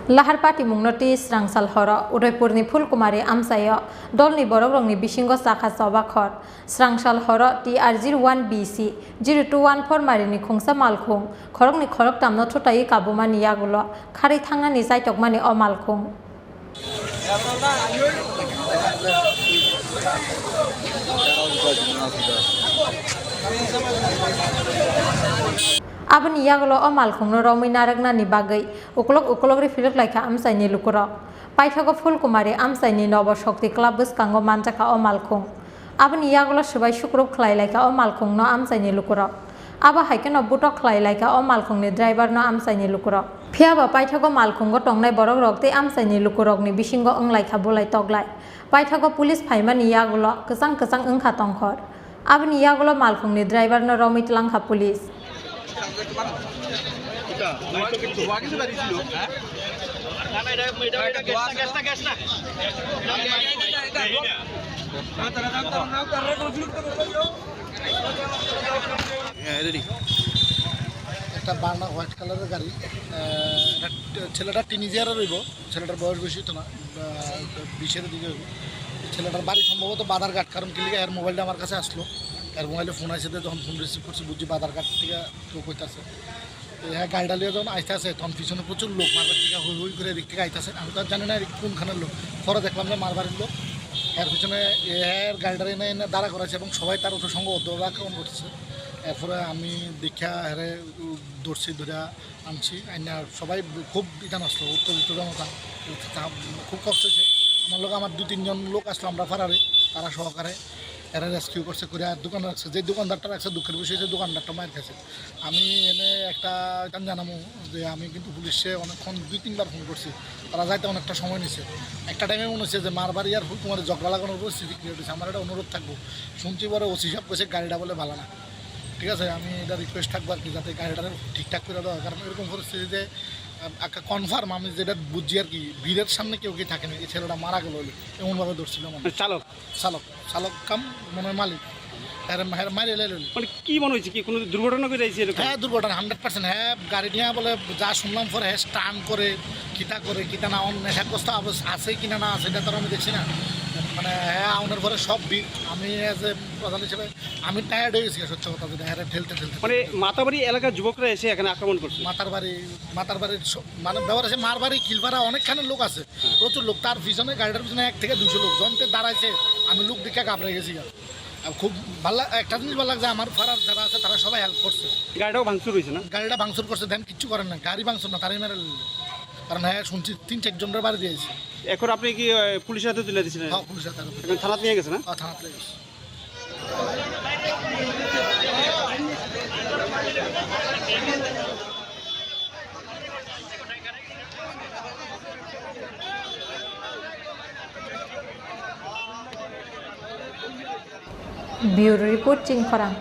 लाहारपाटी मुंगनटी स्रांसाल हर उदयपुरनि फुलकुमारी आमसाय दलनि बरक रंनि बिसिंग साखा सबाखर स्रांसाल हर TR01BC 0214 मारिनि खुंसा मालखुं खरकनि खरक तामनो थुटायै काबुमानि यागुल खारै थांनानि जायटकमानि अ मालखुं Abani yagolo o malkhungno romi naraknani bagai ukolok rifilok laika amsaini lukurok paithago Fulkumari amsaini Nobo Shakti Club bwskango manjaka o malkhung abani yagolo subai sukrop khlai laika o malkhungno amsaini lukurok abo haikeno butok khlai laika o malkhungni driver no amsaini lukurok phiaba paithago malkhungo tongnai borok rokte amsaini lukurokni bisingo wnglaika bulai toglai paithago police phaimani yagolo kesang wngkha tongkhor abani yagolo malkhungni driver no romi tlangkha police একটা Verna white কালারের গাড়ি ছেলেটা টিনেজারে রইব ছেলেটার বয়স বেশি তো না 20-এর দিকে হইব ছেলেটার বাড়ি সম্ভবত বাদারঘাট কারণ কি লিখে এর মোবাইলটা আমার কাছে আসলো এর মোবাইলে ফোন আসে যখন ফোন রিসিভ করছি বুঝছি বাদারঘাট থেকে লোক হইতেছে হ্যাঁ গাড়িটা লিয়ে যখন আইতে আসে তখন পিছনে প্রচুর লোক মারবার থেকে হই করে এদিক থেকে আইতেছে আমি তো আর জানি না কোনখানের লোক পরে দেখলাম যে মারবাড়ির লোক এর পিছনে এর গাড়িটা এনে দাঁড়া করাছে এবং সবাই তার ওঠো সঙ্গে অধ্যবাকরণ করতেছে এরপরে আমি দেখা হেরে দৌড়ছি ধরে আনছি আইনা সবাই খুব ইটান আসলো উত্তেজিত জনতা খুব কষ্ট হয়েছে আমার লোক আমার 2-3 জন লোক আসলো আমরা ফারারে তারা সহকারে এরা রেস্কিউ করছে করে আর দোকান রাখছে যে দোকানদারটা রাখছে দুঃখের বিষয় যে দোকানদারটা মায়ের খাইছে আমি এনে একটা জানাবো যে আমি কিন্তু পুলিশে অনেকক্ষণ 2-3 বার ফোন করছি তারা যাইতে অনেকটা সময় নিছে একটা টাইমে মনে হচ্ছে যে মারবাড়ি আর তোমার ঝগড়া লাগানোর পরিস্থিতি ক্রিয়েট হয়েছে আমার একটা অনুরোধ থাকবো শুনছি পরে ওসি সাহেব কইছে গাড়িটা বলে ভালো না ঠিক আছে আমি এটা রিকোয়েস্ট থাকবো আর কি যাতে গাড়িটা ঠিকঠাক করে দেওয়া কারণ এরকম পরিস্থিতিতে একটা কনফার্ম আমি যেটা বুঝছি আর কি ভিড়ের সামনে কেউ কি থাকেনি এই ছেলেটা মারা গেল এমনভাবে ধরছিল মানে চালক কাম মনে হয় মালিক মারিয়ে লাইল মানে কি মনে হয়েছে কি কোনো দুর্ঘটনা করে যাইছে হ্যাঁ দুর্ঘটনা 100% হ্যাঁ গাড়ি নিয়ে বলে যা শুনলাম পরে হ্যাঁ স্টান করে কিতা না নেশাগ্রস্ত আছে কিনা না আছে এটা তো আমি দেখছি না মানে হ্যাঁ আউনের পরে সব ভিড় আমি এজ এ প্রধান হিসেবে আমি টায়ার্ড হয়ে গেছি সত্য কথা যেটা হ্যাঁ ঠেলতে মানে মাতাবাড়ি এলাকার যুবকরা এসে এখানে আক্রমণ করছে মাতার বাড়ির মানে ব্যবহার আছে মারবাড়ি খিলপাড়া অনেকখানে লোক আছে প্রচুর লোক তার পিছনে গাড়িটার পিছনে 1 থেকে 200 লোক জনতে দাঁড়াইছে আমি লোক দেখে ঘাবড়ে গেছি খুব ভালো একটা জিনিস ভালো লাগছে আমার ফারার যারা আছে তারা সবাই হেল্প করছে গাড়িটাও ভাঙচুর হয়েছে না গাড়িটা ভাঙচুর করছে দেন কিচ্ছু করেন না গাড়ি ভাঙচুর না তারাই মেরে কারণ হ্যাঁ শুনছি 3-4 জনের বাড়ি দিয়েছে এখন আপনি কি পুলিশের হাতে তুলে দিয়েছেন হ্যাঁ পুলিশের হাতে এখন থানাতে নিয়ে গেছে না থানাতে নিয়ে গেছে Bureau Report Chingkhorang